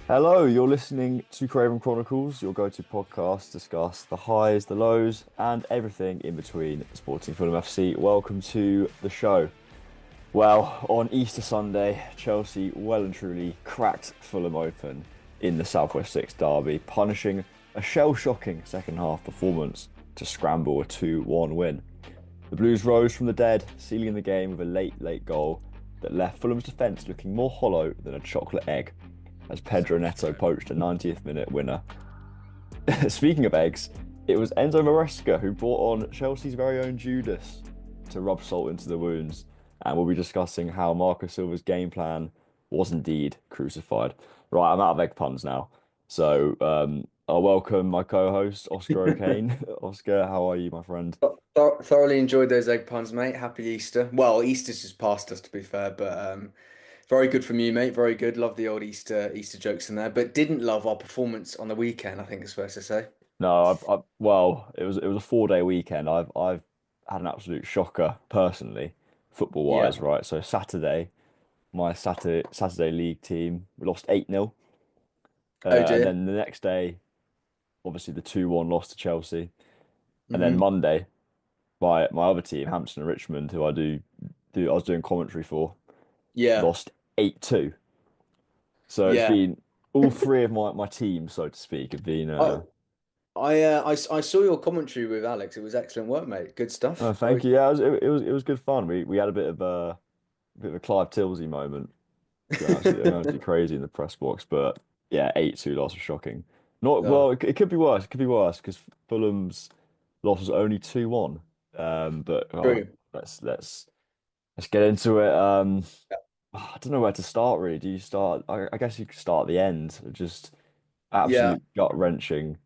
Hello, you're listening to Craven Chronicles, your go-to podcast to discuss the highs, the lows, and everything in between Sporting Fulham FC. Welcome to the show. Well, on Easter Sunday, Chelsea well and truly cracked Fulham open in the Southwest Six derby, punishing a shell-shocking second half performance to scramble a 2-1 win. The Blues rose from the dead, sealing the game with a late goal that left Fulham's defence looking more hollow than a chocolate egg as Pedro Neto poached a 90th minute winner. Speaking of eggs, it was Enzo Maresca who brought on Chelsea's very own Judas to rub salt into the wounds, and we'll be discussing how Marco Silva's game plan was indeed crucified. Right, I'm out of egg puns now. I'll welcome my co-host, Oscar O'Kane. Oscar, how are you, my friend? Thoroughly enjoyed those egg puns, mate. Happy Easter. Well, Easter's just past us, to be fair, but very good from you, mate. Very good. Love the old Easter jokes in there, but didn't love our performance on the weekend, I think it's fair to say. No, well, it was a 4 day weekend. I've had an absolute shocker personally, football Yeah. wise, right? So Saturday, my Saturday league team we lost 8-0. Oh And dear. then the next day, obviously the 2-1 loss to Chelsea. And then Hmm. Monday, my other team, Hampton and Richmond, who I was doing commentary for, Yeah. lost 8-2. So it's Yeah. been all three of my teams, so to speak, have been I I saw your commentary with Alex. It was excellent work, mate. Good oh, stuff. Very thank you. Yeah, it was good fun. We had a bit of a Clive Tilsey moment, going absolutely crazy in the press box. But yeah, 8-2 loss was shocking. Not uh, well. It could be worse. It could be worse because Fulham's loss was only 2-1. But True. let's get into it. I don't know where to start really. Do you start? I guess you could start at the end. Just Yeah. absolute gut wrenching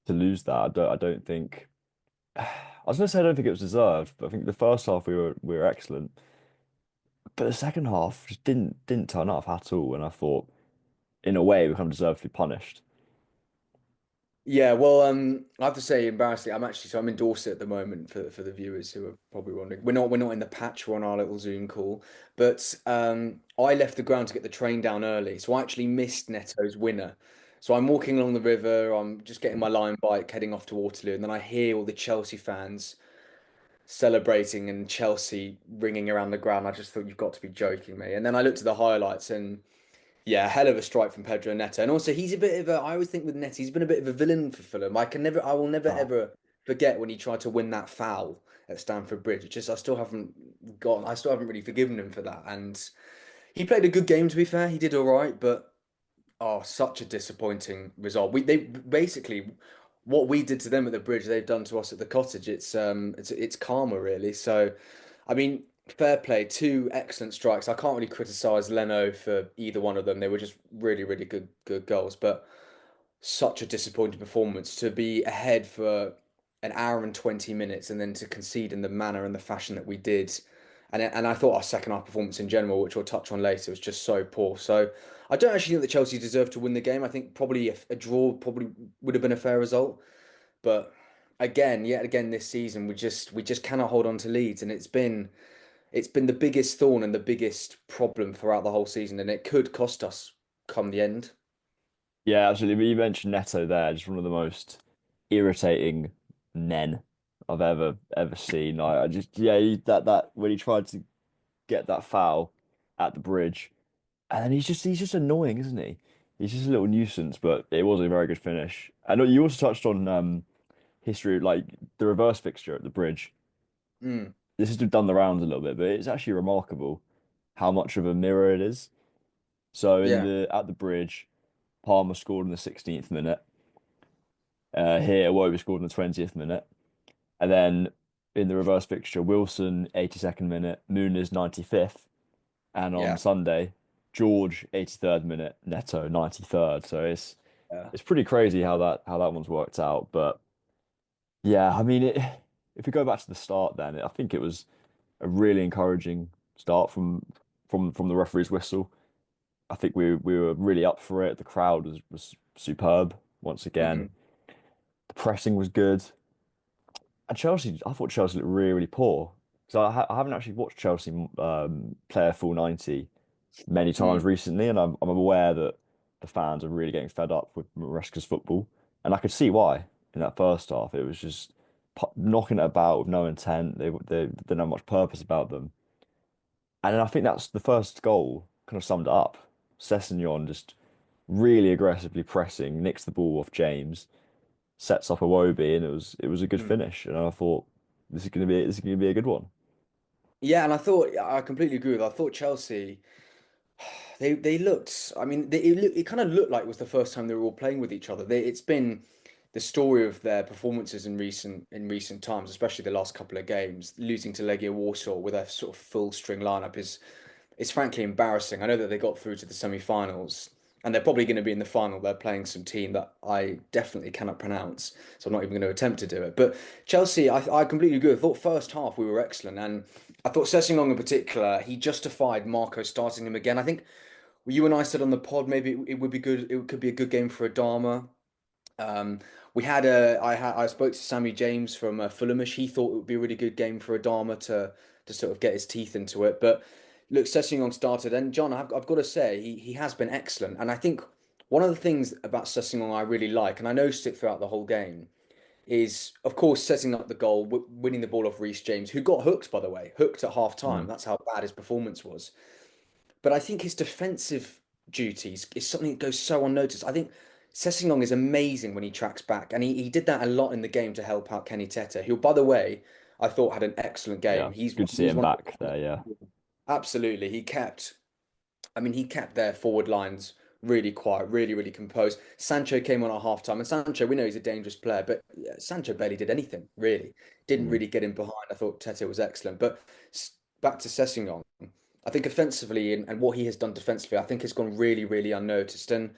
to lose that. I don't think. I was gonna say I don't think it was deserved, but I think the first half we were excellent. But the second half just didn't turn up at all, and I thought, in a way, we kind of deserved to be punished. Yeah, well, I have to say, embarrassingly, I'm in Dorset at the moment for the viewers who are probably wondering. We're not in the patch. We're on our little Zoom call, but I left the ground to get the train down early, so I actually missed Neto's winner. So I'm walking along the river. I'm just getting my line bike, heading off to Waterloo, and then I hear all the Chelsea fans celebrating and Chelsea ringing around the ground. I just thought you've got to be joking me. And then I looked at the highlights and. Yeah, hell of a strike from Pedro Neto. And also he's a bit of a I always think with Neto, he's been a bit of a villain for Fulham. I will never Oh. ever forget when he tried to win that foul at Stamford Bridge. It's just I still haven't really forgiven him for that. And he played a good game to be fair. He did all right, but oh, such a disappointing result. They basically what we did to them at the bridge, they've done to us at the cottage. It's karma really. So I mean, fair play, two excellent strikes. I can't really criticize Leno for either one of them. They were just really good goals, but such a disappointing performance to be ahead for an hour and 20 minutes and then to concede in the manner and the fashion that we did. And I thought our second half performance in general, which we'll touch on later, was just so poor. So I don't actually think that Chelsea deserved to win the game. I think probably a draw probably would have been a fair result. But yet again this season, we just cannot hold on to leads, and it's been the biggest thorn and the biggest problem throughout the whole season, and it could cost us come the end. Yeah, absolutely. But you mentioned Neto there, just one of the most irritating men I've ever seen. I just yeah, that when he tried to get that foul at the bridge, and then he's just annoying, isn't he? He's just a little nuisance, but it was a very good finish. I know you also touched on history, like the reverse fixture at the bridge. Mm, This has done the rounds a little bit, but it's actually remarkable how much of a mirror it is. So in yeah, the at the bridge, Palmer scored in the 16th minute. Here, Iwobi scored in the 20th minute. And then in the reverse fixture, Wilson, 82nd minute, Muniz, 95th. And on yeah, Sunday, George, 83rd minute, Neto, 93rd. So yeah, it's pretty crazy how that one's worked out. But yeah, I mean, if we go back to the start, then I think it was a really encouraging start from the referee's whistle. I think we were really up for it. The crowd was superb once again. mhm. The pressing was good. And Chelsea, I thought Chelsea looked really poor. So I haven't actually watched Chelsea play a full 90 many times Mm. recently, and I'm aware that the fans are really getting fed up with Maresca's football, and I could see why in that first half. It was just knocking it about with no intent. They didn't have much purpose about them, and then I think that's the first goal kind of summed it up. Sessegnon just really aggressively pressing, nicks the ball off James, sets up a Iwobi, and it was a good Mm. finish. And I thought this is gonna be a good one. Yeah, and I completely agree with. I thought Chelsea. They looked. I mean, it kind of looked like it was the first time they were all playing with each other. It's been the story of their performances in recent times, especially the last couple of games. Losing to Legia Warsaw with a sort of full string lineup is frankly embarrassing. I know that they got through to the semi-finals, and they're probably going to be in the final. They're playing some team that I definitely cannot pronounce, so I'm not even going to attempt to do it. But Chelsea, I completely agree. I thought first half we were excellent, and I thought Sessegnon in particular, he justified Marco starting him again. I think you and I said on the pod maybe it would be good. It could be a good game for Adama. Um, I spoke to Sammy James from Fulhamish. He thought it would be a really good game for Adama to sort of get his teeth into it. But look, Sessegnon started, and John, I've got to say he has been excellent. And I think one of the things about Sessegnon I really like, and I noticed it throughout the whole game, is of course setting up the goal, winning the ball off Reece James, who got hooked by the way, hooked at half time. Mm. That's how bad his performance was. But I think his defensive duties is something that goes so unnoticed. I think Sessegnon is amazing when he tracks back, and he did that a lot in the game to help out Kenny Tete, who, by the way, I thought had an excellent Yeah, game. it's good to see He's him one back of there. Yeah. the, absolutely. He kept their forward lines really quiet, really, really composed. Sancho came on at halftime, and Sancho, we know he's a dangerous player, but yeah, Sancho barely did anything, really. Didn't Mm. really get in behind. I thought Tete was excellent. But back to Sessegnon, I think offensively and what he has done defensively, I think has gone really, really unnoticed. And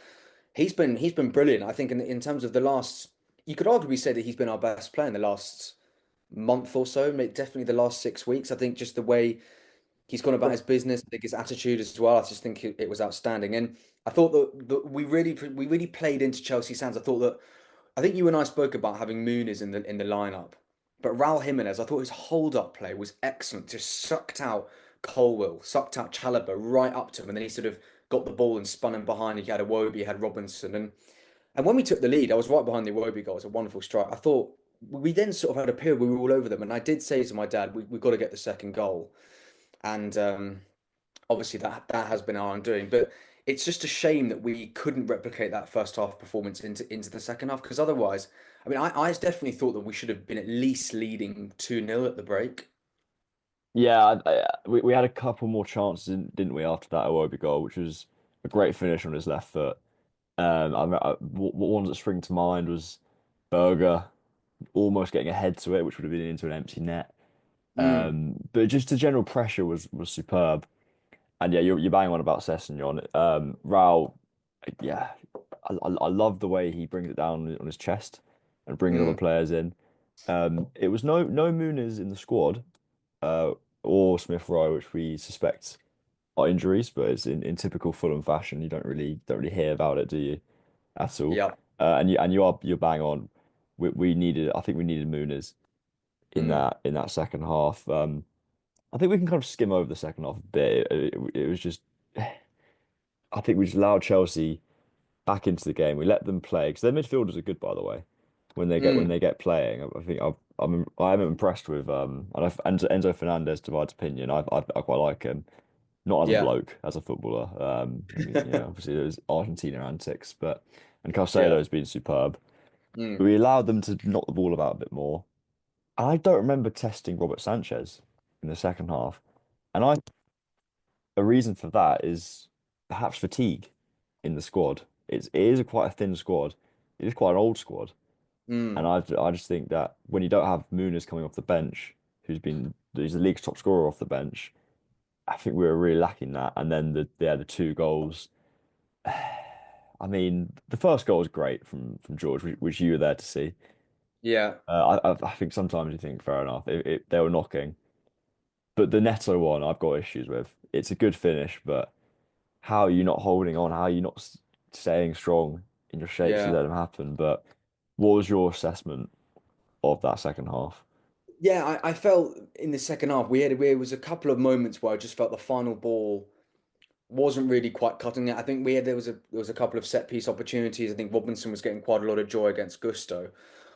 he's been brilliant. I think in terms of the last, you could arguably say that he's been our best player in the last month or so, definitely the last 6 weeks. I think just the way he's gone about his business, I think his attitude as well. I just think it was outstanding. And I thought that we really played into Chelsea's hands. I think you and I spoke about having Muniz in the lineup, but Raul Jimenez, I thought his hold up play was excellent. Just sucked out Colwill, sucked out Chalobah right up to him, and then he sort of got the ball and spun him behind. He had Iwobi, he had Robinson, and when we took the lead, I was right behind the Iwobi goal. It was a wonderful strike. I thought we then sort of had a period where we were all over them, and I did say to my dad, we've got to get the second goal, and obviously that has been our undoing. But it's just a shame that we couldn't replicate that first half performance into the second half because otherwise, I mean, I definitely thought that we should have been at least leading 2-0 at the break. Yeah, we had a couple more chances, didn't we, after that Iwobi goal, which was a great finish on his left foot. What ones that spring to mind was Berger almost getting a head to it, which would have been into an empty net. Mm, But just the general pressure was superb. And yeah, you're bang on about Sessegnon. Raul, yeah, I love the way he brings it down on his chest and bringing other mm, players in. It was no Muniz in the squad, uh, or Smith Rowe, which we suspect are injuries, but it's in typical Fulham fashion. You don't really hear about it, do you, at all? yeah. And you're bang on. I think we needed Muniz in Mm, that second half. I think we can kind of skim over the second half a bit. It was just, I think we just allowed Chelsea back into the game. We let them play because their midfielders are good, by the way. When mm, they get playing, I think I'm impressed with and Enzo Fernandez divides opinion. I quite like him, not as a yeah. bloke, as a footballer. I mean, obviously there's Argentina antics, but and Yeah. Caicedo's been superb. Mm, We allowed them to knock the ball about a bit more. I don't remember testing Robert Sanchez in the second half, and a reason for that is perhaps fatigue in the squad. It is quite a thin squad. It is quite an old squad. And mm, I just think that when you don't have Muniz coming off the bench, he's the league's top scorer off the bench, I think we were really lacking that. And then the two goals. I mean, the first goal was great from George, which you were there to see. yeah. I think sometimes you think fair enough. They were knocking, but the Neto one I've got issues with. It's a good finish, but how are you not holding on? How are you not staying strong in your shapes to Yeah. let them happen? But what was your assessment of that second half? Yeah, I felt in the second half there was a couple of moments where I just felt the final ball wasn't really quite cutting it. I think there was a couple of set piece opportunities. I think Robinson was getting quite a lot of joy against Gusto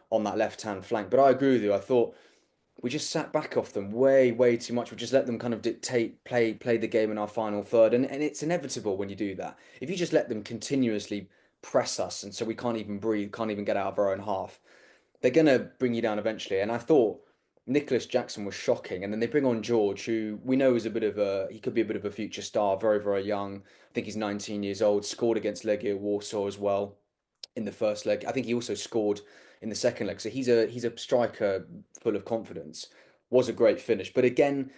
on that left hand flank. But I agree with you. I thought we just sat back off them way too much. We just let them kind of dictate, play the game in our final third, and it's inevitable when you do that. If you just let them continuously press us, and so we can't even breathe, can't even get out of our own half, they're gonna bring you down eventually. And I thought Nicholas Jackson was shocking, and then they bring on George, who we know is a bit of he could be a bit of a future star, very young. I think he's 19 years old. Scored against Legia Warsaw as well in the first leg. I think he also scored in the second leg. So he's a striker full of confidence. Was a great finish, but again,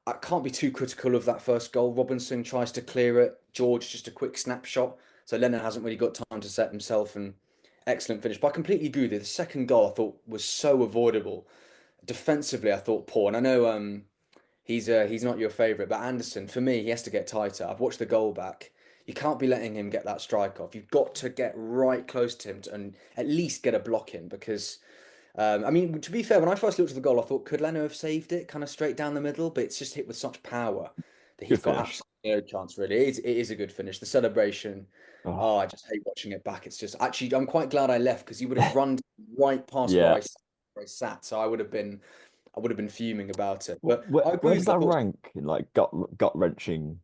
I can't be too critical of that first goal. Robinson tries to clear it. George just a quick snapshot. So Lennon hasn't really got time to set himself, and excellent finish. But I completely agree with you. The second goal I thought was so avoidable. Defensively, I thought poor. And I know he's not your favourite, but Anderson, for me, he has to get tighter. I've watched the goal back. You can't be letting him get that strike off. You've got to get right close to him and at least get a block in because, I mean, to be fair, when I first looked at the goal, I thought, could Leno have saved it kind of straight down the middle? But it's just hit with such power that he's Good got finish. absolutely no chance, really. It is a good finish. The celebration, oh, Oh, I just hate watching it back. It's just, actually, I'm quite glad I left because he would have run right past yeah. where I sat. So I would have been fuming about it. But Where I agree where with does you. I that thought rank in like gut wrenching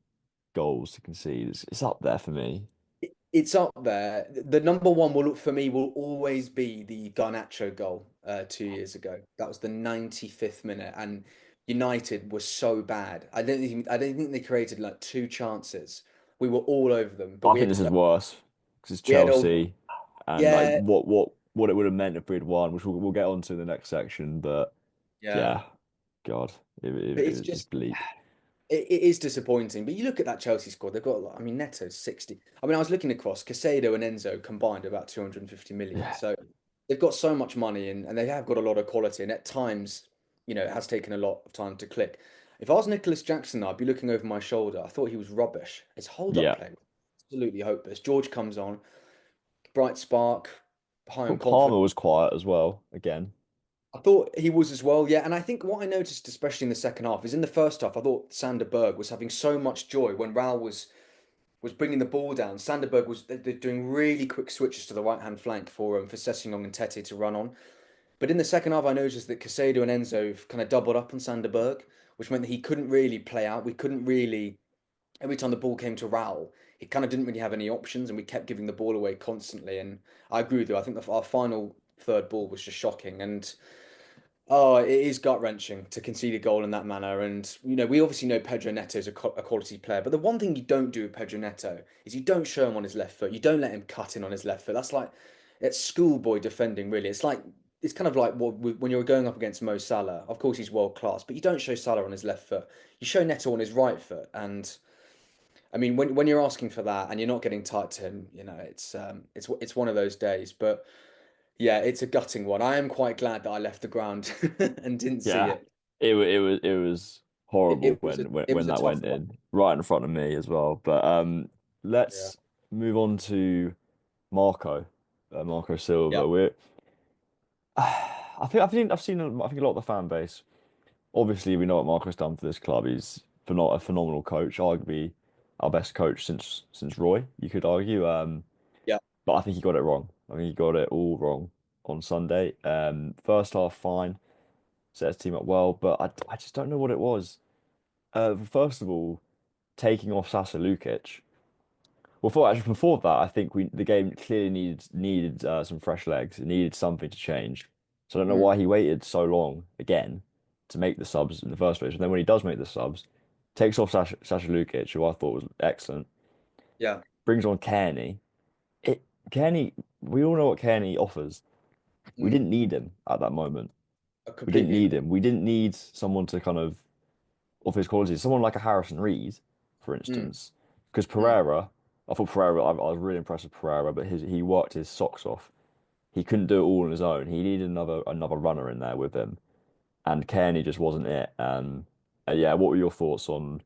goals to concede? It's up there for me. it's up there. The number one will for me will always be the Garnacho goal 2 years ago. That was the 95th minute, and United was so bad. I don't think they created like two chances. We were all over them, but I we think had this is worse because it's we had old Chelsea and like yeah what it would have meant if we'd won, which we'll get onto in the next section. But yeah. yeah, God, But it it's was just just bleak. it is disappointing. But you look at that Chelsea squad; they've got I mean Neto's 60. I mean I was looking across Casado and Enzo combined about 250 million. Yeah, So they've got so much money and they have got a lot of quality. And at times, it has taken a lot of time to click. If I was Nicholas Jackson, I'd be looking over my shoulder. I thought he was rubbish. His hold-up yeah. play was absolutely hopeless. George comes on, bright spark, high on But Palmer confidence. was quiet as well again. I thought he was as well, yeah. And I think what I noticed, especially in the second half, is in the first half, I thought Sander Berg was having so much joy when Raul was bringing the ball down. Sanderberg was they're doing really quick switches to the right hand flank for Sessegnon and Tete to run on. But in the second half, I noticed that Casado and Enzo kind of doubled up on Sanderberg, which meant that he couldn't really play out. We couldn't really every time the ball came to Raul, he kind of didn't really have any options, and we kept giving the ball away constantly. And I agree with you. I think our final third ball was just shocking and. Oh, it is gut-wrenching to concede a goal in that manner. And, we obviously know Pedro Neto is a quality player. But the one thing you don't do with Pedro Neto is you don't show him on his left foot. You don't let him cut in on his left foot. It's schoolboy defending, really. It's kind of like when you're going up against Mo Salah. Of course, he's world class, but you don't show Salah on his left foot. You show Neto on his right foot. And, I mean, when you're asking for that and you're not getting tight to him, it's one of those days. But yeah, it's a gutting one. I am quite glad that I left the ground and didn't see Yeah, it. it was It, horrible it was a it when was a that tough went one. in right in front of me as well. But Yeah. let's move on to Marco, Marco Yeah. Silva. I've seen I think a lot of the fan base. Obviously, we know what Marco's done for this club. He's not a phenomenal coach, arguably our best coach since Roy. You could argue, Yeah. but I think he got it wrong. I think he got it all wrong on Sunday. First half fine, set his team up well, but I just don't know what it was. First of all, taking off Sasa Lukic. Before that, I think the game clearly needed some fresh legs. It needed something to change. So I don't know Mm. why he waited so long again to make the subs in the first place. And then when he does make the subs, takes off Sasha Lukic, who I thought was excellent, Yeah. brings on Kearney. It Kearney, we all know what Kearney offers. We Mm. didn't need him at that moment. I We didn't completely need agree. him. We didn't need someone to kind of his qualities. Someone like a Harrison Reed, for Mm. instance, because Mm. I was really impressed with Pereira, but he worked his socks off. He couldn't do it all on his own. He needed another runner in there with him, and Kearney just wasn't it. Yeah, what were your thoughts on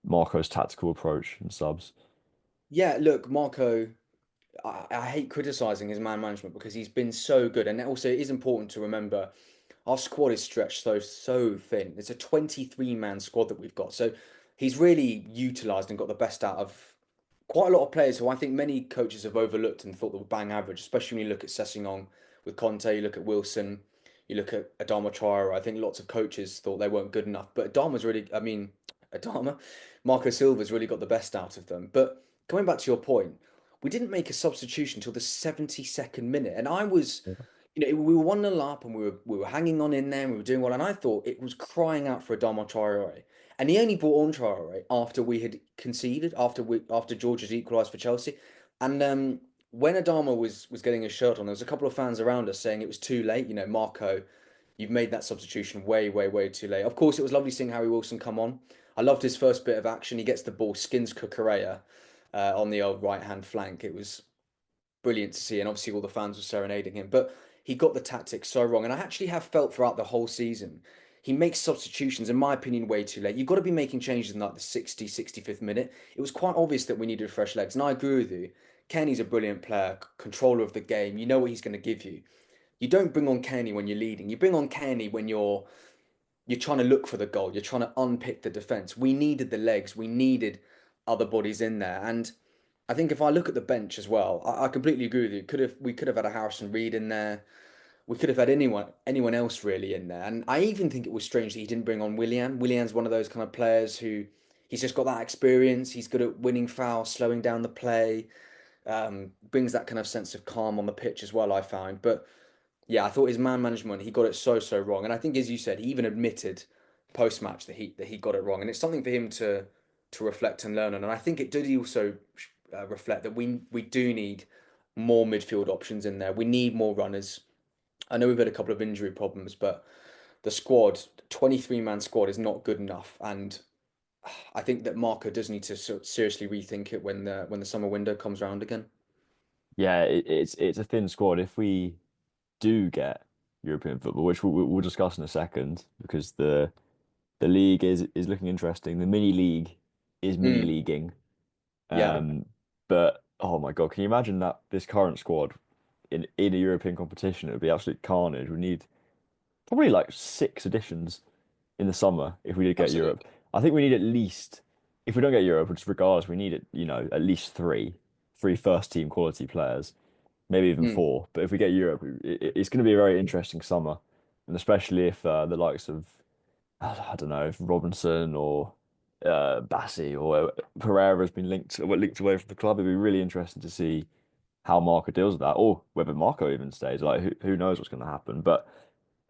Marco's tactical approach and subs? Yeah, look, Marco, I hate criticizing his man management because he's been so good. And also, it is important to remember our squad is stretched so thin. It's a 23-man squad that we've got. So he's really utilised and got the best out of quite a lot of players who I think many coaches have overlooked and thought they were bang average, especially when you look at Sessegnon with Conte, you look at Wilson, you look at Adama Traore. I think lots of coaches thought they weren't good enough, but Adama, Marco Silva's really got the best out of them. But coming back to your point, we didn't make a substitution until the 72nd minute, and I was, we were 1-0 up and we were hanging on in there and we were doing well, and I thought it was crying out for Adama Traore. And he only brought on Traore after we had conceded, after George had equalised for Chelsea. And when Adama was getting his shirt on, there was a couple of fans around us saying it was too late. Marco, you've made that substitution way, way, way too late. Of course, it was lovely seeing Harry Wilson come on. I loved his first bit of action. He gets the ball, skins Cucurella on the old right hand flank. It was brilliant to see, and obviously all the fans were serenading him. But he got the tactics so wrong, and I actually have felt throughout the whole season he makes substitutions, in my opinion, way too late. You've got to be making changes in like the 60, 65th minute. It was quite obvious that we needed fresh legs, and I agree with you. Kenny's a brilliant player, controller of the game. You know what he's going to give you. You don't bring on Kenny when you're leading. You bring on Kenny when you're trying to look for the goal. You're trying to unpick the defense. We needed the legs. We needed other bodies in there, and I think if I look at the bench as well, I completely agree with you. We could have had a Harrison Reed in there. We could have had anyone else really in there. And I even think it was strange that he didn't bring on Willian. Willian's one of those kind of players who he's just got that experience. He's good at winning fouls, slowing down the play, brings that kind of sense of calm on the pitch as well, I found. But yeah, I thought his man management, he got it so wrong. And I think, as you said, he even admitted post match that he got it wrong. And it's something for him to reflect and learn on. And I think it did also reflect that we do need more midfield options in there. We need more runners. I know we've had a couple of injury problems, but the squad, 23-man squad, is not good enough. And I think that Marco does need to seriously rethink it when the summer window comes around again. Yeah, it's a thin squad. If we do get European football, which we'll discuss in a second, because the league is looking interesting. The mini league is mini Mm, leaguing. yeah, But oh my God, can you imagine that this current squad in a European competition? It would be absolute carnage. We need probably like six editions in the summer if we did get absolutely. Europe. I think we need at least, if we don't get Europe, which regardless, we need it, at least three first team quality players, maybe even Mm, four. But if we get Europe, it's going to be a very interesting summer, and especially if the likes of I don't know if Robinson or Bassi or Pereira has been linked away from the club. It'd be really interesting to see how Marco deals with that, or whether Marco even stays. Like who knows what's going to happen? But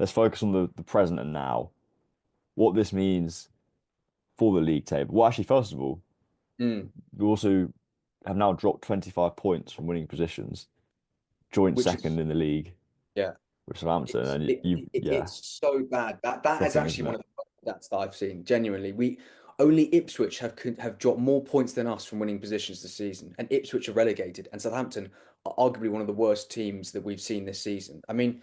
let's focus on the present and now. What this means for the league table. Well, actually, first of all, mm. we also have now dropped 25 points from winning positions, joint Which second is, in the league yeah, with Southampton, it's and it, yeah, it's so bad. That is shocking, actually isn't one it? of the stats that I've seen. Genuinely, we only Ipswich have dropped more points than us from winning positions this season, and Ipswich are relegated, and Southampton are arguably one of the worst teams that we've seen this season. I mean,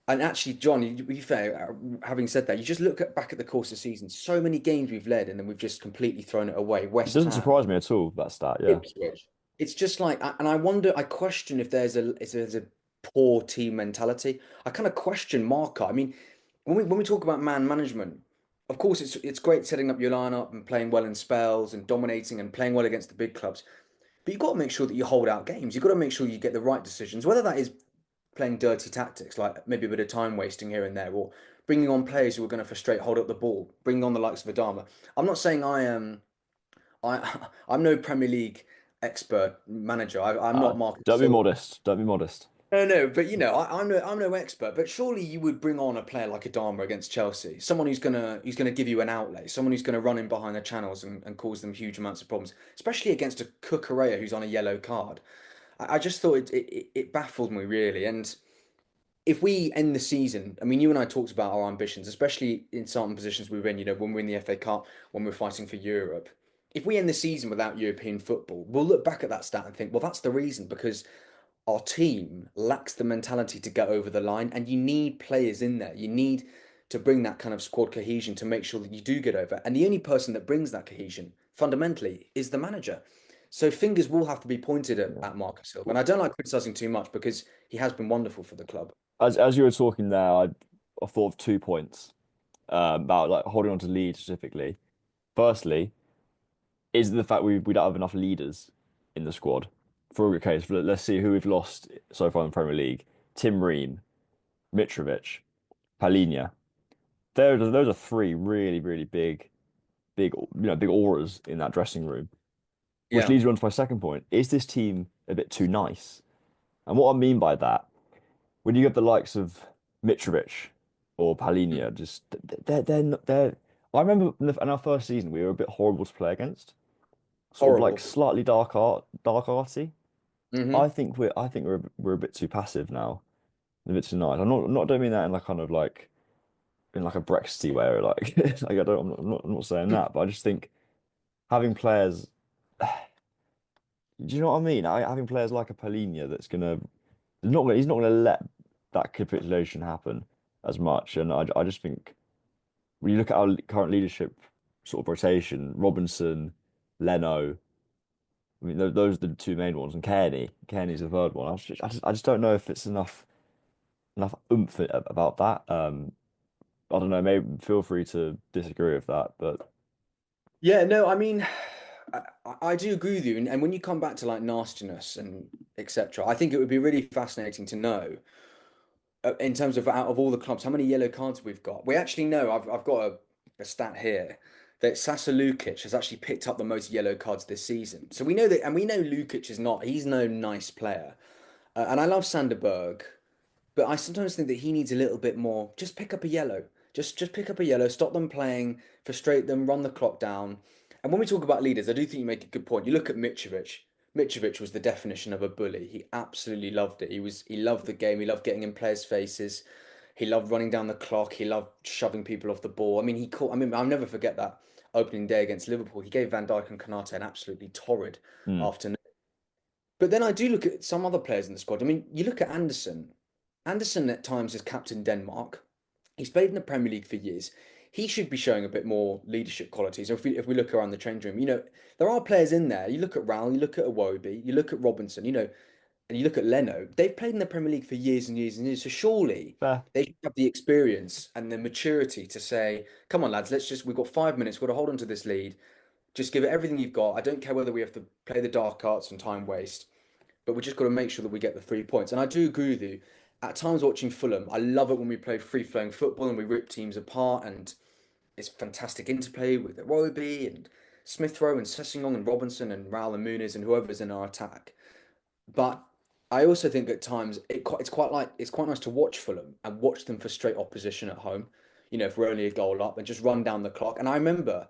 and actually, John, to be fair, having said that, you just back at the course of the season. So many games we've led, and then we've just completely thrown it away. It West doesn't Ham, surprise me at all, that stat. Yeah. Ipswich. It's just like, and I wonder, I question if there's a poor team mentality. I kind of question Marco. I mean, when we talk about man management, of course it's great setting up your lineup and playing well in spells and dominating and playing well against the big clubs. But you've got to make sure that you hold out games. You've got to make sure you get the right decisions, whether that is playing dirty tactics, like maybe a bit of time wasting here and there, or bringing on players who are going to frustrate, hold up the ball, bringing on the likes of Adama. I'm not saying I am. I'm no Premier League expert manager. I'm Uh, not Marco don't be Silva. modest. Don't be modest. No, but I'm no expert. But surely you would bring on a player like Adama against Chelsea, someone who's gonna give you an outlay, someone who's gonna run in behind the channels and cause them huge amounts of problems, especially against a Cucurella who's on a yellow card. I just thought it baffled me really. And if we end the season, I mean, you and I talked about our ambitions, especially in certain positions we're in, when we're in the FA Cup, when we're fighting for Europe. If we end the season without European football, we'll look back at that stat and think, well, that's the reason because our team lacks the mentality to get over the line, and you need players in there. You need to bring that kind of squad cohesion to make sure that you do get over. And the only person that brings that cohesion fundamentally is the manager. So fingers will have to be pointed Yeah. at Marco Silva. And I don't like criticizing too much because he has been wonderful for the club. As you were talking there, I thought of 2 points about like holding on to Leeds specifically. Firstly, is the fact we don't have enough leaders in the squad. For a case, let's see who we've lost so far in the Premier League. Tim Ream, Mitrovic, Palhinha. Those are three really, really big auras in that dressing room. Which Yeah. leads me on to my second point. Is this team a bit too nice? And what I mean by that, when you have the likes of Mitrovic or Mm. Palhinha, just they're not they're. I remember in our first season we were a bit horrible to play against, sort of like Horrible. slightly dark arty. Hmm. I think we're a bit too passive now, a bit too nice. I don't mean that in like kind of like in like a Brexity way, or like like I don't I'm not saying that, but I just think having players, do you know what I mean? Having players like a Palhinha that's gonna he's not gonna let that capitulation happen as much, and I just think when you look at our current leadership sort of rotation, Robinson, Leno. I mean, those are the two main ones, and Kearney. Kearney's the third one. I just don't know if it's enough oomph about that. I don't know. Maybe feel free to disagree with that, but Yeah, no, I mean, I do agree with you. And when you come back to like nastiness and etc., I think it would be really fascinating to know, in terms of out of all the clubs, how many yellow cards we've got. We actually know, I've got a stat here that Sasa Lukic has actually picked up the most yellow cards this season. So we know that, and we know Lukic is not, he's no nice player. And I love Sanderberg. But I sometimes think that he needs a little bit more. Just pick up a yellow. Just pick up a yellow. Stop them playing. Frustrate them. Run the clock down. And when we talk about leaders, I do think you make a good point. You look at Mitrovic. Mitrovic was the definition of a bully. He absolutely loved it. He loved the game. He loved getting in players' faces. He loved running down the clock. He loved shoving people off the ball. I mean, he caught. I mean, I'll never forget that opening day against Liverpool. He gave Van Dijk and Konate an absolutely torrid hmm, afternoon. But then I do look at some other players in the squad. I mean, you look at Anderson. Anderson at times is captain Denmark. He's played in the Premier League for years. He should be showing a bit more leadership qualities. If we look around the change room, there are players in there. You look at Raul, you look at Iwobi, you look at Robinson, and you look at Leno. They've played in the Premier League for years and years and years. So surely fair. they should have the experience and the maturity to say, "Come on, lads, we've got 5 minutes. We've got to hold on to this lead. Just give it everything you've got. I don't care whether we have to play the dark arts and time waste." But we just got to make sure that we get the 3 points. And I do agree with you. At times watching Fulham, I love it when we play free flowing football and we rip teams apart, and it's fantastic interplay with Iwobi and Smith Rowe and Sessegnon and Robinson and Raul and Muniz and whoever's in our attack. But I also think at times it's quite nice to watch Fulham and watch them frustrate opposition at home. If we're only a goal up and just run down the clock. And I remember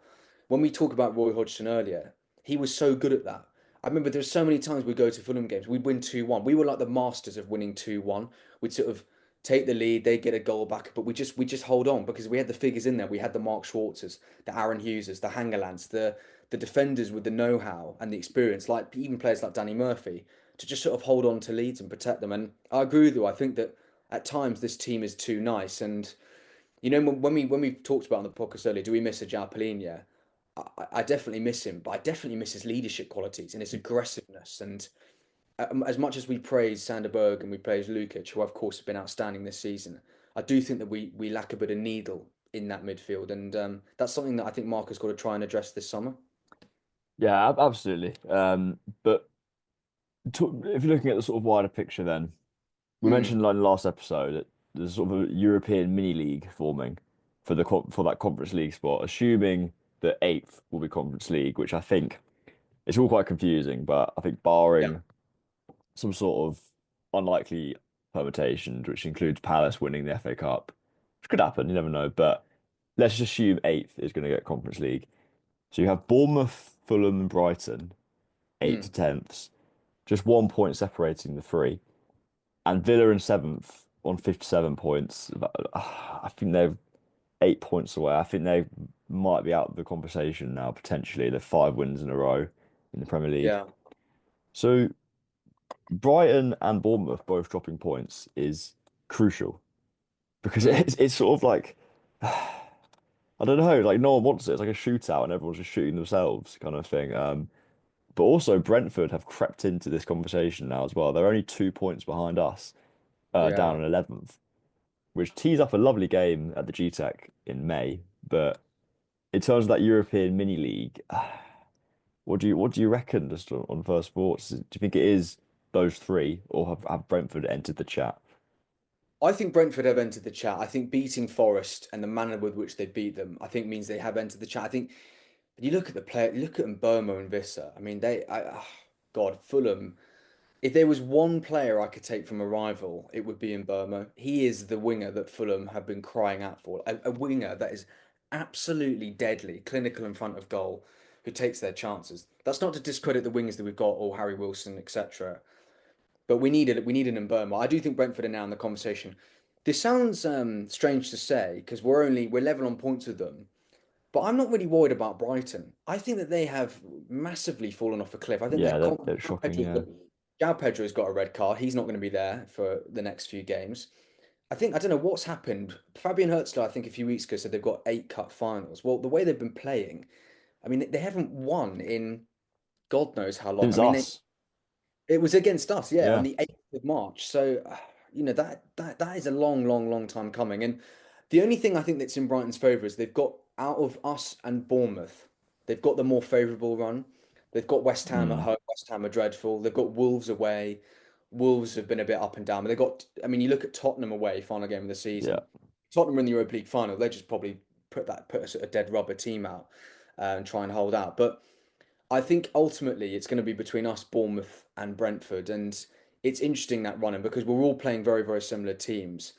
when we talk about Roy Hodgson earlier, he was so good at that. I remember there's so many times we'd go to Fulham games, we'd win 2-1. We were like the masters of winning 2-1. We'd sort of take the lead, they'd get a goal back, but we just hold on because we had the figures in there. We had the Mark Schwartzers, the Aaron Hugheses, the Hangerlands, the defenders with the know-how and the experience, like even players like Danny Murphy, to just sort of hold on to leads and protect them. And I agree with you. I think that at times this team is too nice. And when we talked about on the podcast earlier, do we miss a João Palhinha? I definitely miss him, but I definitely miss his leadership qualities and his aggressiveness. And as much as we praise Sanderberg and we praise Lukic, who of course have been outstanding this season, I do think that we lack a bit of needle in that midfield, and that's something that I think Marco's got to try and address this summer. Yeah, absolutely. But if you're looking at the sort of wider picture, then we Mm, mentioned like in the last episode that there's sort of a European mini league forming for for that Conference League spot, assuming that eighth will be Conference League, which I think it's all quite confusing, but I think yeah, barring some sort of unlikely permutations, which includes Palace winning the FA Cup, which could happen, you never know. But let's just assume eighth is going to get Conference League. So you have Bournemouth, Fulham, and Brighton, eighth to mm, tenths, just 1 point separating the three. And Villa in seventh on 57 points. I think they're 8 points away. I think they might be out of the conversation now, potentially. They're 5 wins in a row in the Premier League. yeah, So Brighton and Bournemouth both dropping points is crucial because mm, it's sort of like I don't know, like no one wants it. It's like a shootout and everyone's just shooting themselves kind of thing. But also Brentford have crept into this conversation now as well. They're only 2 points behind us, yeah. down in 11th, which tees up a lovely game at the G-Tech in May. But in terms of that European mini league, what do you reckon just on first thoughts? Do you think it is those three, or have Brentford entered the chat? I think Brentford have entered the chat. I think beating Forest and the manner with which they beat them, I think means they have entered the chat. I think you look at the player, you look at Mbomo and Vissa. I mean, God, Fulham. If there was one player I could take from a rival, it would be Mbomo. He is the winger that Fulham have been crying out for. A winger that is absolutely deadly, clinical in front of goal, who takes their chances. That's not to discredit the wingers that we've got, or Harry Wilson, etc. But we needed an Mboma. I do think Brentford are now in the conversation. This sounds strange to say because we're level on points with them, but I'm not really worried about Brighton. I think that they have massively fallen off a cliff. I think Yeah, they're they're shocking. Pedro's Yeah, got, João Pedro's got a red card. He's not going to be there for the next few games. I don't know what's happened. Fabian Hertzler, I think a few weeks ago said they've got 8 cup finals. Well, the way they've been playing, I mean, they haven't won in God knows how long. since I mean, us. it was against us, yeah, on Yeah, the 8th of March. So, that is a long, long, long time coming. And the only thing I think that's in Brighton's favour is they've got out of us and Bournemouth, they've got the more favourable run. They've got West Ham at mm, home. West Ham are dreadful. They've got Wolves away. Wolves have been a bit up and down, but they've got. I mean, you look at Tottenham away, final game of the yeah, season. Tottenham are in the Europa League final. They just probably put a sort of dead rubber team out and try and hold out. But I think ultimately it's going to be between us, Bournemouth, and Brentford. And it's interesting that running because we're all playing very, very similar teams.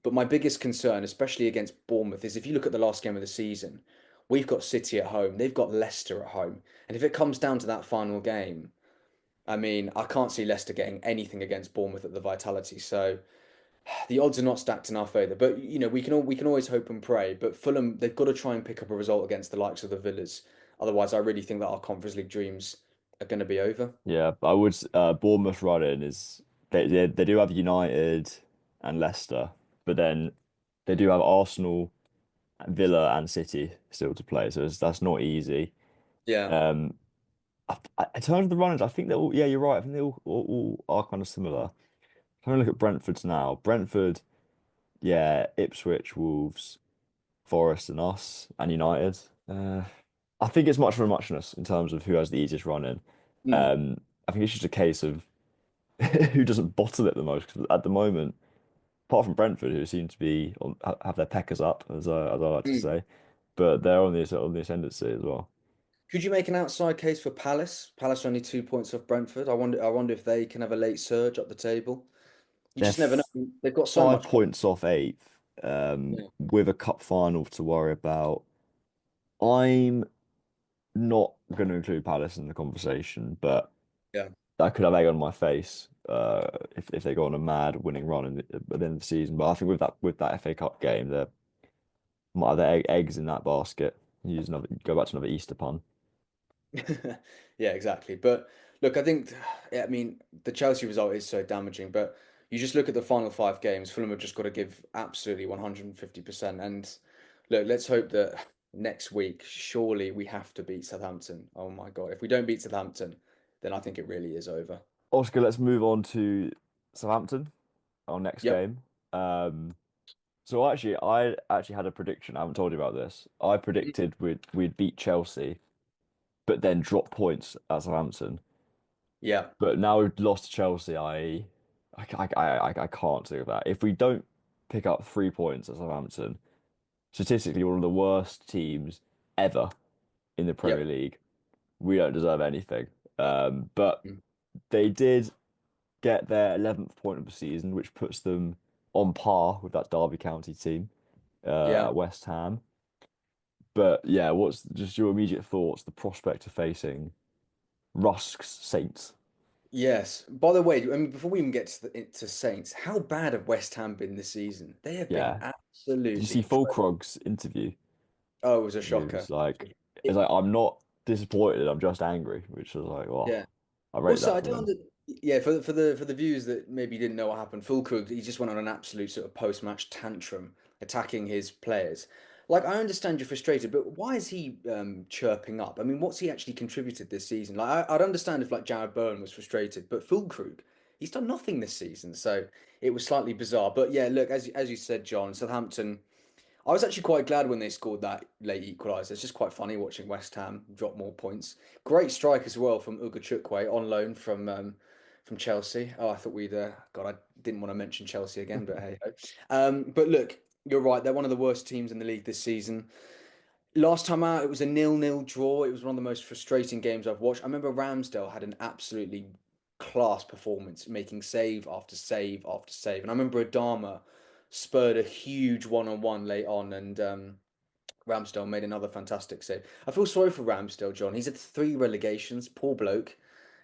But my biggest concern, especially against Bournemouth, is if you look at the last game of the season, we've got City at home, they've got Leicester at home. And if it comes down to that final game, I mean, I can't see Leicester getting anything against Bournemouth at the Vitality. So the odds are not stacked in our favour. But we can always hope and pray. But Fulham, they've got to try and pick up a result against the likes of the Villas. Otherwise, I really think that our Conference League dreams are going to be over. yeah. But I would Bournemouth running is they do have United and Leicester, but then they do have Arsenal, Villa, and City still to play. So that's not easy. Yeah. Um, in terms of the runners, I think they're all, yeah, you're right. I think they all are kind of similar. Trying to look at Brentford's now. Brentford, yeah, Ipswich, Wolves, Forest, and us, and United. I think it's much of a muchness in terms of who has the easiest run in. Mm. I think it's just a case of who doesn't bottle it the most. 'Cause at the moment, apart from Brentford, who seem to be have their peckers up, as I like to Mm. say, but they're on the ascendancy as well. Could you make an outside case for Palace? Palace are only 2 points off Brentford. I wonder if they can have a late surge up the table. You They're just never know. They've got so five much. points off eighth, Yeah. with a cup final to worry about. I'm not going to include Palace in the conversation, but Yeah. I could have egg on my face if they go on a mad winning run at the end of the season. But I think with that FA Cup game, there might have their eggs in that basket. Go back to another Easter pun. Yeah, exactly. But look, I think, yeah, I mean, the Chelsea result is so damaging, but you just look at the final 5 games, Fulham have just got to give absolutely 150%. And look, let's hope that next week, surely we have to beat Southampton. Oh my God. If we don't beat Southampton, then I think it really is over. Oscar, let's move on to Southampton, our next Yep. game. So I actually had a prediction. I haven't told you about this. I predicted we'd beat Chelsea, but then drop points at Southampton. Yeah. But now we've lost to Chelsea. I can't do that. If we don't pick up 3 points at Southampton, statistically one of the worst teams ever in the Premier Yep. League, we don't deserve anything. But Mm. they did get their 11th point of the season, which puts them on par with that Derby County team Yeah. at West Ham. But yeah, what's just your immediate thoughts? The prospect of facing Rusk's Saints. Yes. By the way, I mean, before we even get to Saints, how bad have West Ham been this season? They have been Yeah. Did you see absolutely dreadful. Fulkrug's interview? Oh, it was a He shocker. was like, it's It, like I'm not disappointed, I'm just angry, which was like, yeah. oh, I rate Also, that I from don't him. yeah, for the viewers that maybe didn't know what happened, Fulkrug, he just went on an absolute sort of post-match tantrum attacking his players. Like, I understand you're frustrated, but why is he chirping up? I mean, what's he actually contributed this season? Like, I'd understand if like Jared Bowen was frustrated, but Fulkrug, he's done nothing this season, so it was slightly bizarre. But yeah, look, as you said, John, Southampton. I was actually quite glad when they scored that late equaliser. It's just quite funny watching West Ham drop more points. Great strike as well from Ugo Chukwu on loan from Chelsea. Oh, I thought we'd God, I didn't want to mention Chelsea again, but hey ho. But look, you're right. They're one of the worst teams in the league this season. Last time out, it was a nil-nil draw. It was one of the most frustrating games I've watched. I remember Ramsdale had an absolutely class performance, making save after save after save. And I remember Adama spurred a huge one-on-one late on, and Ramsdale made another fantastic save. I feel sorry for Ramsdale, John. He's had three relegations. Poor bloke.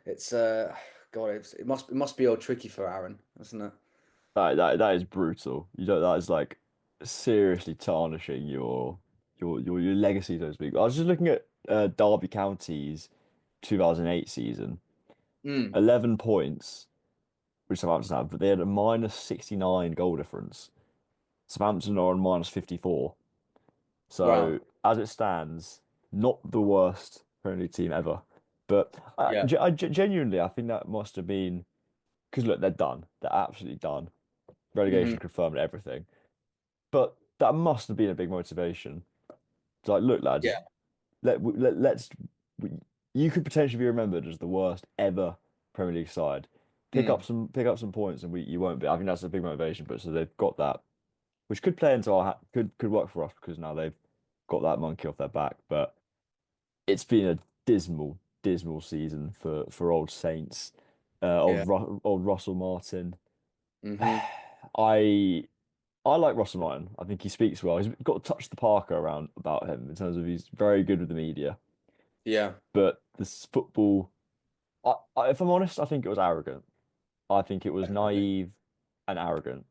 It's God, it must be all tricky for Aaron, isn't it? That is brutal. You know, that is like seriously tarnishing your legacy, so to speak. I was just looking at Derby County's 2008 season, Mm, 11 points, which Southampton had, but they had a minus 69 goal difference. Southampton are on minus 54. So wow. as it stands, not the worst Premier League team ever. But Yeah. genuinely, I think that must have been because look, they're done. They're absolutely done. Hmm. Relegation confirmed and everything. But that must have been a big motivation. It's like, look, lads, Yeah. let's. We, you could potentially be remembered as the worst ever Premier League side. Mm, Pick up some points, and we you won't be. I think that's a big motivation. But so they've got that, which could play into our could work for us because now they've got that monkey off their back. But it's been a dismal season for old Saints, yeah. Old Russell Martin. Hmm. I I like Russell Martin. I think he speaks well. He's got to touch the Parker around about him in terms of he's very good with the media. Yeah. But this football, if I'm honest, I think it was arrogant. I think it was Definitely. naive and arrogant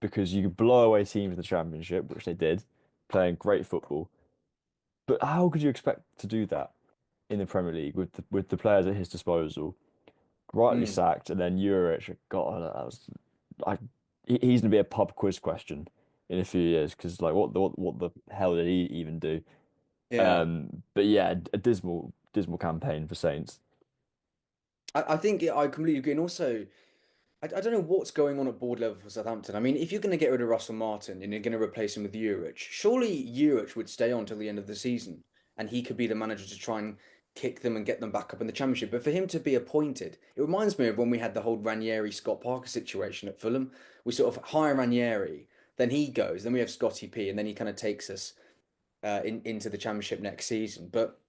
because you could blow away teams in the Championship, which they did, playing great football. But how could you expect to do that in the Premier League with the players at his disposal? Rightly Mm, sacked, and then Jurich, God, that was I. He's gonna be a pub quiz question in a few years because like what the hell did he even do? yeah. But yeah, a dismal campaign for Saints. I think I completely agree. And also, I don't know what's going on at board level for Southampton. I mean, if you're going to get rid of Russell Martin and you're going to replace him with Juric, surely Juric would stay on till the end of the season and he could be the manager to try and kick them and get them back up in the Championship. But for him to be appointed, it reminds me of when we had the whole Ranieri Scott Parker situation at Fulham. We sort of hire Ranieri, then he goes, then we have Scotty P, and then he kind of takes us into the Championship next season. But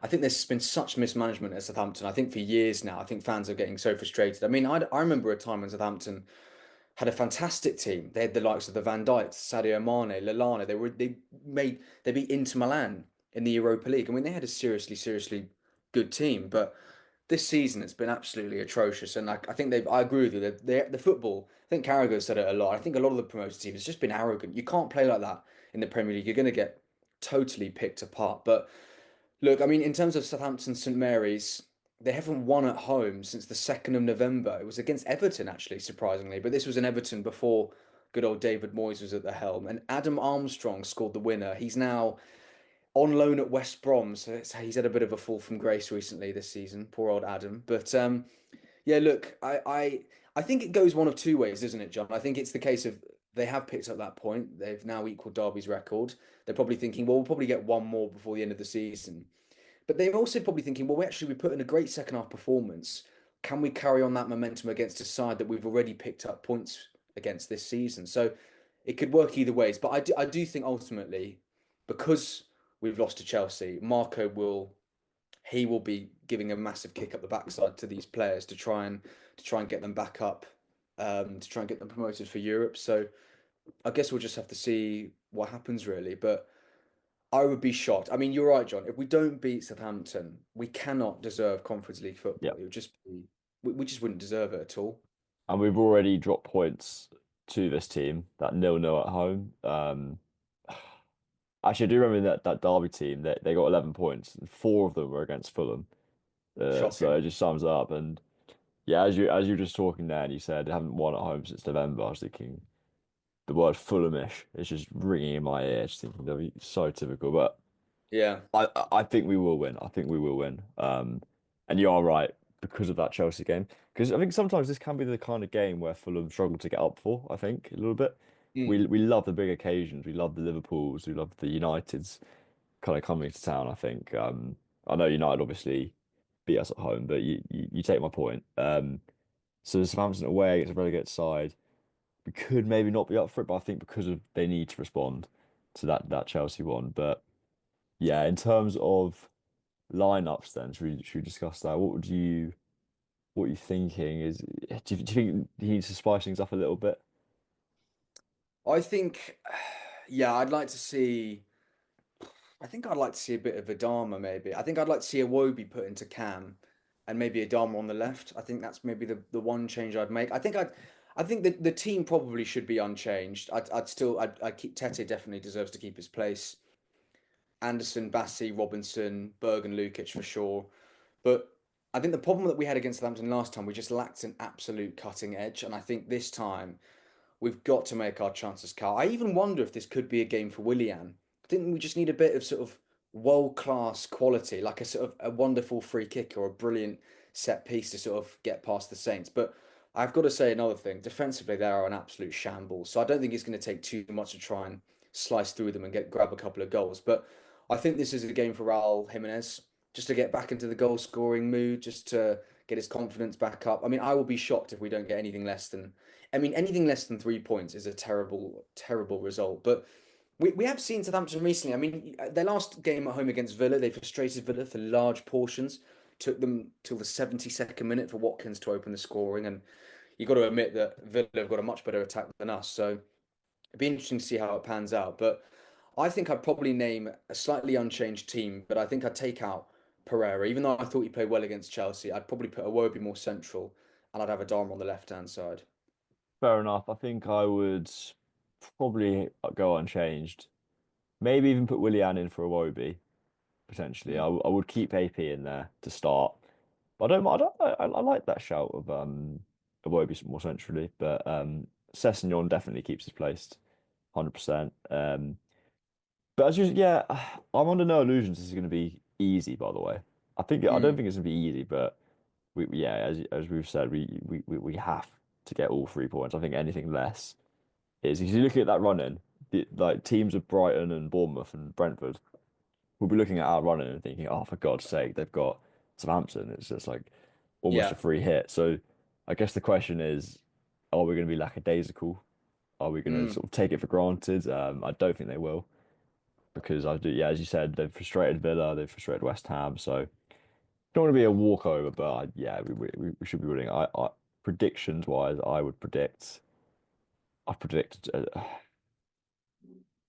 I think there's been such mismanagement at Southampton. I think for years now, I think fans are getting so frustrated. I mean, I remember a time when Southampton had a fantastic team. They had the likes of the Van Dijks, Sadio Mane, Lallana. They beat Inter Milan in the Europa League. I mean, they had a seriously good team. But this season, it's been absolutely atrocious. And I think I agree with you. The football. I think Carragher said it a lot. I think a lot of the promoted teams has just been arrogant. You can't play like that in the Premier League. You're going to get totally picked apart. But look, I mean, in terms of Southampton St Mary's, they haven't won at home since the 2nd of November. It was against Everton, actually, surprisingly. But this was an Everton before good old David Moyes was at the helm. And Adam Armstrong scored the winner. He's now on loan at West Brom. So he's had a bit of a fall from grace recently this season. Poor old Adam. But yeah, look, I think it goes one of two ways, isn't it, John? I think it's the case of they have picked up that point. They've now equalled Derby's record. They're probably thinking, well, we'll probably get one more before the end of the season. But they're also probably thinking, well, we put in a great second half performance. Can we carry on that momentum against a side that we've already picked up points against this season? So it could work either ways. But I do think ultimately, because we've lost to Chelsea, he will be giving a massive kick up the backside to these players to try and get them back up, to try and get them promoted for Europe. So I guess we'll just have to see what happens really. But I would be shocked. I mean, you're right, John. If we don't beat Southampton, we cannot deserve Conference League Yeah, football. It would just be we just wouldn't deserve it at all. and we've already dropped points to this team that 0-0 at home. Actually, I do remember that Derby team that they got 11 points, and four of them were against Fulham. So Shocking. it just sums it up. And yeah, as you were just talking there, and you said they haven't won at home since November. I was thinking the word Fulhamish is just ringing in my ear. Just thinking that'd be so typical, but. Yeah. I think we will win. I think we will win. And you are right because of that Chelsea game. Because I think sometimes this can be the kind of game where Fulham struggle to get up for, I think, a little bit. Mm. we love the big occasions. We love the Liverpools. We love the Uniteds kind of coming to town. I think. I know United obviously beat us at home, but you take my point. So the Southampton away against a relegated side, we could maybe not be up for it, but I think because of they need to respond to that Chelsea one. But yeah, in terms of lineups, then should we discuss that? What are you thinking? Do you think he needs to spice things up a little bit? I think, yeah, I'd like to see. I think I'd like to see a bit of Adama maybe. I think I'd like to see a Wobie put into Cam and maybe Adama on the left. I think that's maybe the one change I'd make. I think that the team probably should be unchanged. I'd keep Tete definitely deserves to keep his place. Anderson, Bassi, Robinson, Berg and Lukic for sure. But I think the problem that we had against Southampton last time, we just lacked an absolute cutting edge. And I think this time we've got to make our chances count. I even wonder if this could be a game for Willian. I think we just need a bit of sort of world class quality, like a sort of a wonderful free kick or a brilliant set piece to sort of get past the Saints. But I've got to say another thing. Defensively, they are an absolute shambles. So I don't think it's going to take too much to try and slice through them and grab a couple of goals. But I think this is a game for Raul Jimenez just to get back into the goal scoring mood, just to get his confidence back up. I mean, I will be shocked if we don't get anything less than anything less than 3 points is a terrible, terrible result. But we have seen Southampton recently. I mean, their last game at home against Villa, they frustrated Villa for large portions. Took them till the 72nd minute for Watkins to open the scoring. And you've got to admit that Villa have got a much better attack than us. So it'd be interesting to see how it pans out. But I think I'd probably name a slightly unchanged team, but I think I'd take out Pereira. Even though I thought he played well against Chelsea, I'd probably put Iwobi more central and I'd have Adama on the left-hand side. Fair enough. I think I would probably go unchanged. Maybe even put Willian in for a Wobie, potentially. I would keep AP in there to start. But I like that shout of Iwobi more centrally. But Sessegnon definitely keeps his place 100%. But as you yeah, I'm under no illusions this is going to be easy, by the way. I don't Mm. think it's going to be easy, but yeah, as we've said, we have to get all 3 points. I think anything less is if you look at that running, like teams of Brighton and Bournemouth and Brentford we'll be looking at our running and thinking, oh, for God's sake, they've got Southampton. It's just like almost a Yeah. free hit. So I guess the question is, are we going to be lackadaisical? Are we going to Mm. sort of take it for granted? I don't think they will because I do, yeah, as you said, they've frustrated Villa, they've frustrated West Ham. So don't want to be a walkover, but yeah, we should be winning. Predictions wise, I predict a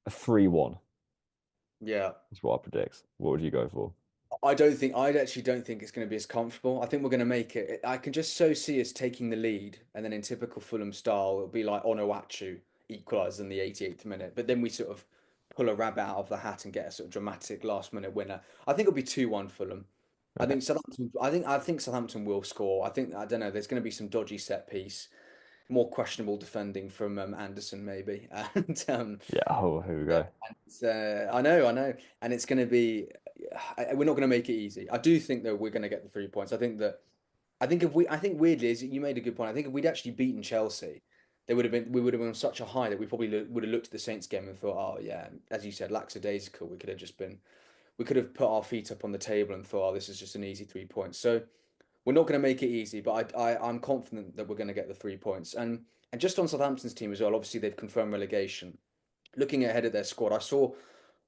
3-1. Yeah. That's what I predict. What would you go for? I actually don't think it's going to be as comfortable. I think we're going to make it. I can just so see us taking the lead, and then in typical Fulham style, it'll be like Onuachu equalises in the 88th minute. But then we sort of pull a rabbit out of the hat and get a sort of dramatic last minute winner. I think it'll be 2-1 Fulham. Okay. I think Southampton will score. I don't know, there's going to be some dodgy set piece, more questionable defending from Anderson maybe. And Yeah. Oh, here we yeah, go. I know, and it's going to be. We're not going to make it easy. I do think that we're going to get the 3 points. I think weirdly, as you made a good point. I think if we'd actually beaten Chelsea, we would have been on such a high that we probably would have looked at the Saints game and thought, oh yeah, as you said, lackadaisical. We could have put our feet up on the table and thought, oh, this is just an easy 3 points. So we're not going to make it easy, but I'm confident that we're going to get the 3 points. And just on Southampton's team as well. Obviously, they've confirmed relegation. Looking ahead at their squad, I saw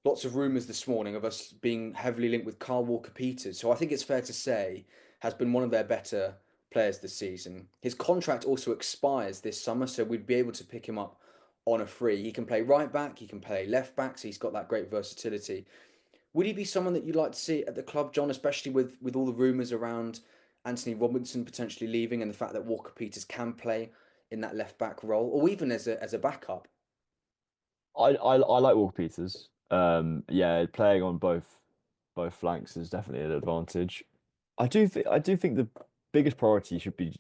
lots of rumours this morning of us being heavily linked with Carl Walker-Peters, who I think it's fair to say has been one of their better players this season. His contract also expires this summer, so we'd be able to pick him up on a free. He can play right back, he can play left back, so he's got that great versatility. Would he be someone that you'd like to see at the club, John, especially with all the rumours around Anthony Robinson potentially leaving and the fact that Walker-Peters can play in that left back role, or even as a backup? I like Walker Peters. Yeah, playing on both flanks is definitely an advantage. I do think the biggest priority should be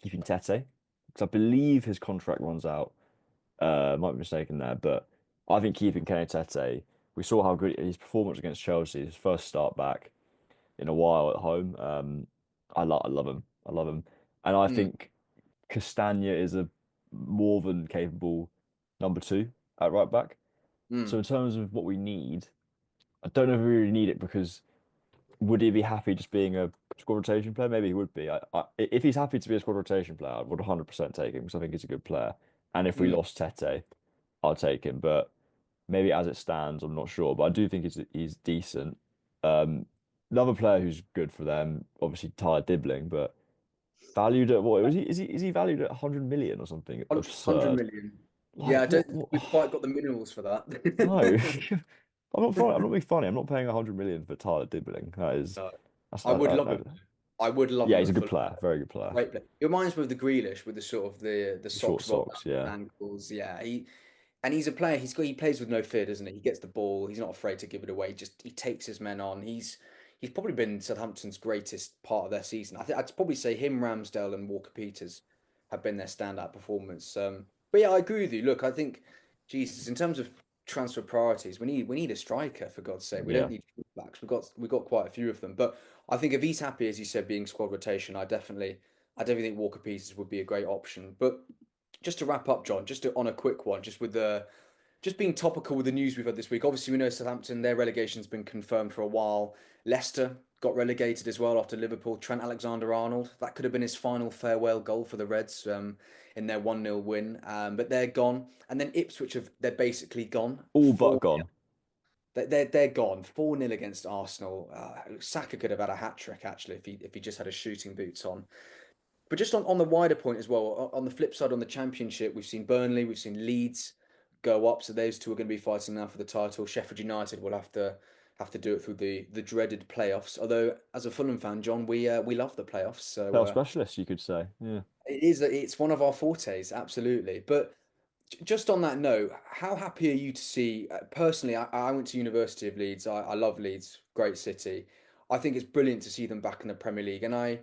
keeping Tete because I believe his contract runs out. Might be mistaken there, but I think keeping Kenny Tete. We saw how good his performance against Chelsea, his first start back in a while at home. I love him. I love him, and I Mm, think Castagna is a more than capable. number two at right back. So Mm, in terms of what we need, I don't know if we really need it because would he be happy just being a squad rotation player? Maybe he would be. If he's happy to be a squad rotation player, I would 100% take him because I think he's a good player. And if we mm. lost Tete, I'll take him. But maybe as it stands, I'm not sure. But I do think he's decent. Um, Another player who's good for them, obviously Tyler Dibbling, but valued at what was he? Is he valued at 100 million or something 100 absurd? million. Yeah, Like I don't what? think What? we've quite got the minerals for No, that. I'm not funny. I'm not being funny. I'm not paying 100 million for Tyler Dibbling. No, That's I would love him. no. I would love Yeah, him he's at a good Fulham. player. Very good player. Great player. It reminds me of the Grealish with the sort of the Short socks rolled socks. up Yeah. his ankles. Yeah, and he's a player. He plays with no fear, doesn't he? He gets the ball. He's not afraid to give it away. Just he takes his men on. He's probably been Southampton's greatest part of their season. I'd probably say him, Ramsdale, and Walker Peters have been their standout performance. But yeah, I agree with you. Look, I think Jesus, in terms of transfer priorities, we need a striker for God's sake. We don't Yeah. need fullbacks. We've got quite a few of them. But I think if he's happy, as you said, being squad rotation, I definitely think Walker Peters would be a great option. But just to wrap up, John, on a quick one, just being topical with the news we've had this week. Obviously, we know Southampton, their relegation's been confirmed for a while. Leicester got relegated as well after Liverpool. Trent Alexander-Arnold, that could have been his final farewell goal for the Reds in their 1-0 win. But they're gone. And then Ipswich they're basically gone. All but 4 gone. they're gone. 4-0 against Arsenal. Saka could have had a hat trick actually if he just had his shooting boots on. But just on the wider point as well, on the flip side, on the Championship, we've seen Burnley, we've seen Leeds go up, so those two are going to be fighting now for the title. Sheffield United will have to do it through the dreaded playoffs. Although, as a Fulham fan, John, we love the playoffs, so Playoff specialist, you could say. Yeah. it's one of our fortes, absolutely. But just on that note, how happy are you to see? Personally, I went to University of Leeds. I love Leeds, great city. I think it's brilliant to see them back in the Premier League, and I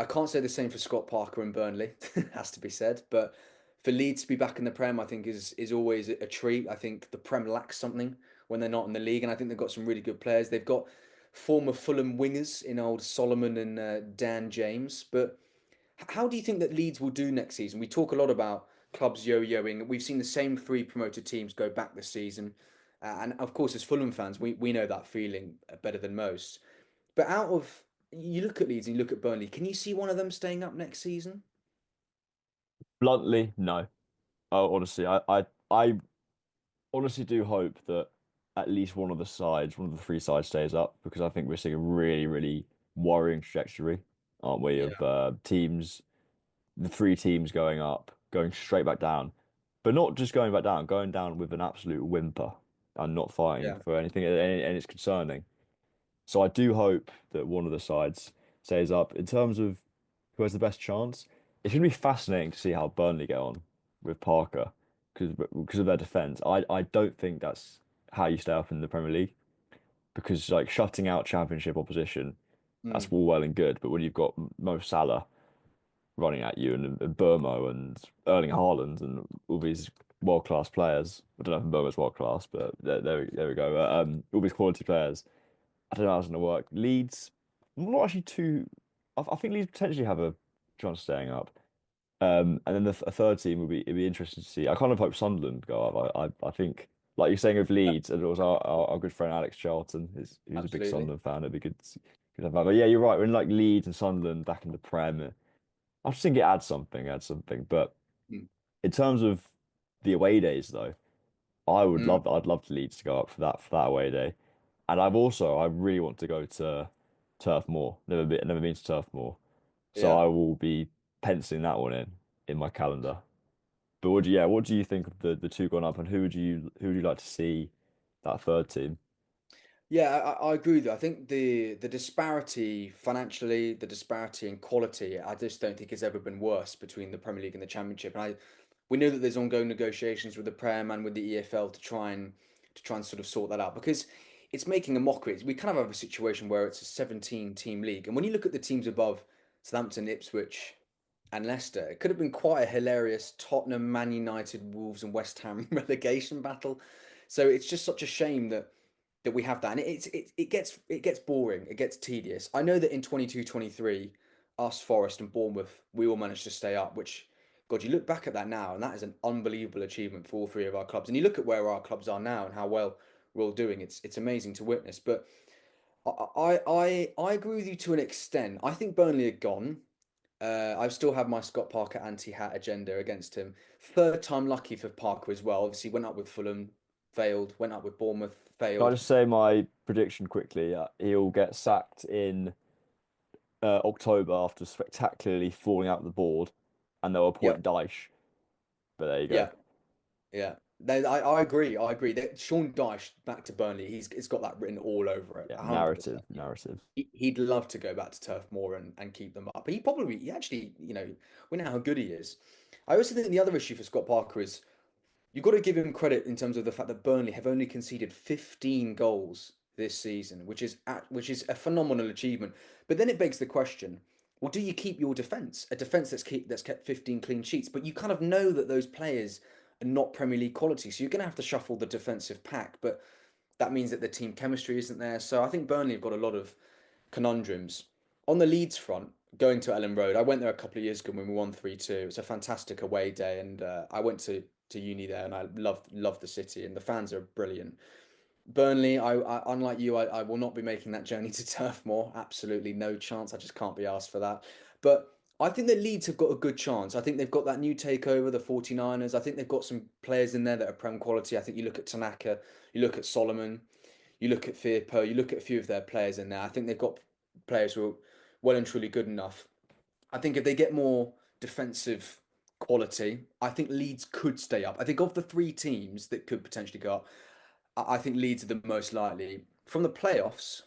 can't say the same for Scott Parker and Burnley, has to be said. But for Leeds to be back in the Prem, I think is always a treat. I think the Prem lacks something when they're not in the league, and I think they've got some really good players. They've got former Fulham wingers in old Solomon and Dan James. But how do you think that Leeds will do next season? We talk a lot about clubs yo-yoing. We've seen the same three promoted teams go back this season, and of course, as Fulham fans, we know that feeling better than most. But out of you look at Leeds and you look at Burnley, can you see one of them staying up next season? Bluntly, no. Oh, honestly, I honestly do hope that at least one of the sides, one of the three sides stays up because I think we're seeing a really, really worrying trajectory, aren't we, Yeah, of teams, the three teams going up, going straight back down, but not just going back down, going down with an absolute whimper and not fighting yeah. for anything, and it's concerning. So I do hope that one of the sides stays up. In terms of who has the best chance, it's going to be fascinating to see how Burnley get on with Parker because of their defense. I don't think that's how you stay up in the Premier League because like shutting out Championship opposition, that's Mm, all well and good. But when you've got Mo Salah running at you and Burmo and Erling Haaland and all these world-class players, I don't know if Burmo's world-class, but there we go. All these quality players. I don't know how it's going to work. Leeds, I'm not actually too. I think Leeds potentially have a chance of staying up. And then a third team would be it'd be interesting to see. I kind of hope Sunderland go up. I think like you're saying of Leeds, and it was our good friend Alex Charlton, who's a big absolutely. Sunderland fan. It'd be good to have that. But yeah, you're right. When like Leeds and Sunderland back in the Prem, I just think it adds something. But Mm, in terms of the away days, though. mm, I'd love Leeds to go up for that away day. And I really want to go to Turf Moor. Never been to Turf Moor. So yeah. I will be penciling that one in my calendar. But what do you think of the two gone up and who would you like to see that third team? Yeah, I agree with you. I think the disparity financially, the disparity in quality, I just don't think it's ever been worse between the Premier League and the Championship. And we know that there's ongoing negotiations with the Prem and with the EFL to try and sort of sort that out because it's making a mockery. We kind of have a situation where it's a 17 team league, and when you look at the teams above Southampton, Ipswich, and Leicester, it could have been quite a hilarious Tottenham, Man United, Wolves, and West Ham relegation battle. So it's just such a shame that we have that, and it gets boring, it gets tedious. I know that in 22-23, us, Forest, and Bournemouth, we all managed to stay up, which God, you look back at that now, and that is an unbelievable achievement for all three of our clubs. And you look at where our clubs are now and how well we're all doing. It's amazing to witness. But I agree with you to an extent. I think Burnley are gone. I still have my Scott Parker anti-hat agenda against him. Third time lucky for Parker as well. Obviously, went up with Fulham, failed. Went up with Bournemouth, Can I failed. just say my prediction quickly? He'll get sacked in October after spectacularly falling out of the board, and they'll Yep. appoint Dyche. But there you go. Yeah. Yeah. I agree. I agree. That Sean Dyche back to Burnley. He's got that written all over it. Yeah, 100%. narrative. He'd love to go back to Turf Moor and keep them up. He actually, we know how good he is. I also think the other issue for Scott Parker is you've got to give him credit in terms of the fact that Burnley have only conceded 15 goals this season, which is a phenomenal achievement. But then it begs the question, well, do you keep your defence? A defence that's kept 15 clean sheets, but you kind of know that those players are not Premier League quality, so you're going to have to shuffle the defensive pack, but that means that the team chemistry isn't there. So I think Burnley have got a lot of conundrums. On the Leeds front, going to Ellen Road, I went there a couple of years ago when we won 3-2. It was a fantastic away day, and I went to uni there, and I loved the city, and the fans are brilliant. Burnley, unlike you, I will not be making that journey to Turf Moor. Absolutely no chance. I just can't be asked for that. But I think that Leeds have got a good chance. I think they've got that new takeover, the 49ers. I think they've got some players in there that are Prem quality. I think you look at Tanaka, you look at Solomon, you look at Firpo, you look at a few of their players in there. I think they've got players who are well and truly good enough. I think if they get more defensive quality, I think Leeds could stay up. I think of the three teams that could potentially go up, I think Leeds are the most likely. From the playoffs,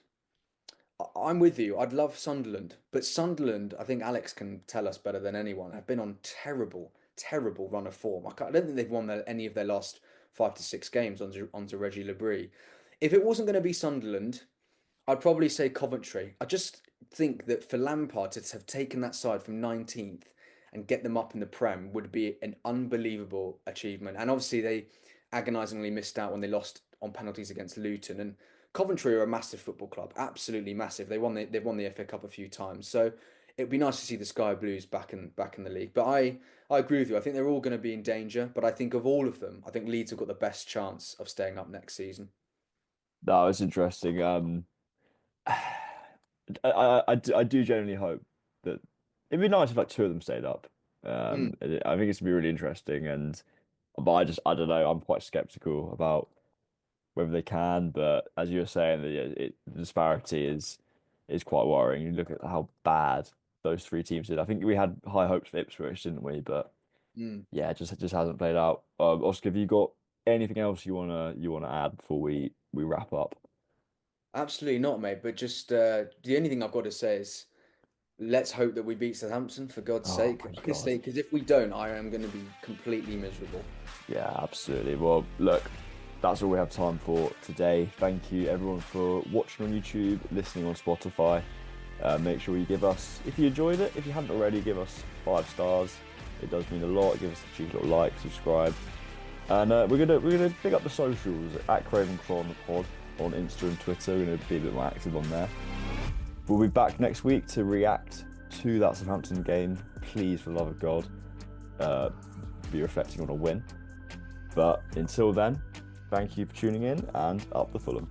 I'm with you. I'd love Sunderland, but Sunderland, I think Alex can tell us better than anyone, have been on terrible run of form. I don't think they've won any of their last 5 to 6 games under Reggie Lebris. If it wasn't going to be Sunderland, I'd probably say Coventry. I just think that for Lampard to have taken that side from 19th and get them up in the Prem would be an unbelievable achievement. And obviously, they agonisingly missed out when they lost on penalties against Luton. And Coventry are a massive football club, absolutely massive. They've won the FA Cup a few times, so it'd be nice to see the Sky Blues back in the league. But I agree with you. I think they're all going to be in danger. But I think of all of them, I think Leeds have got the best chance of staying up next season. That was interesting. I do genuinely hope that it'd be nice if like two of them stayed up. Mm, I think it's gonna be really interesting, but I don't know. I'm quite skeptical about whether they can. But as you were saying, the disparity is quite worrying. You look at how bad those three teams did. I think we had high hopes for Ipswich, didn't we? But mm. yeah, it just hasn't played out. Oscar, have you got anything else you wanna add before we wrap up? Absolutely not, mate. But just the only thing I've got to say is let's hope that we beat Southampton for God's Oh sake. my God. Honestly, because if we don't, I am going to be completely miserable. Yeah, absolutely. Well, look, that's all we have time for today. Thank you everyone for watching on YouTube, listening on Spotify. Make sure you give us, if you enjoyed it, if you haven't already, give us 5 stars. It does mean a lot. Give us a cheeky little like, subscribe, and we're gonna pick up the socials at Craven Cron Pod on Insta and Twitter. We're gonna be a bit more active on there. We'll be back next week to react to that Southampton game. Please, for the love of God, be reflecting on a win. But until then, thank you for tuning in and up the Fulham.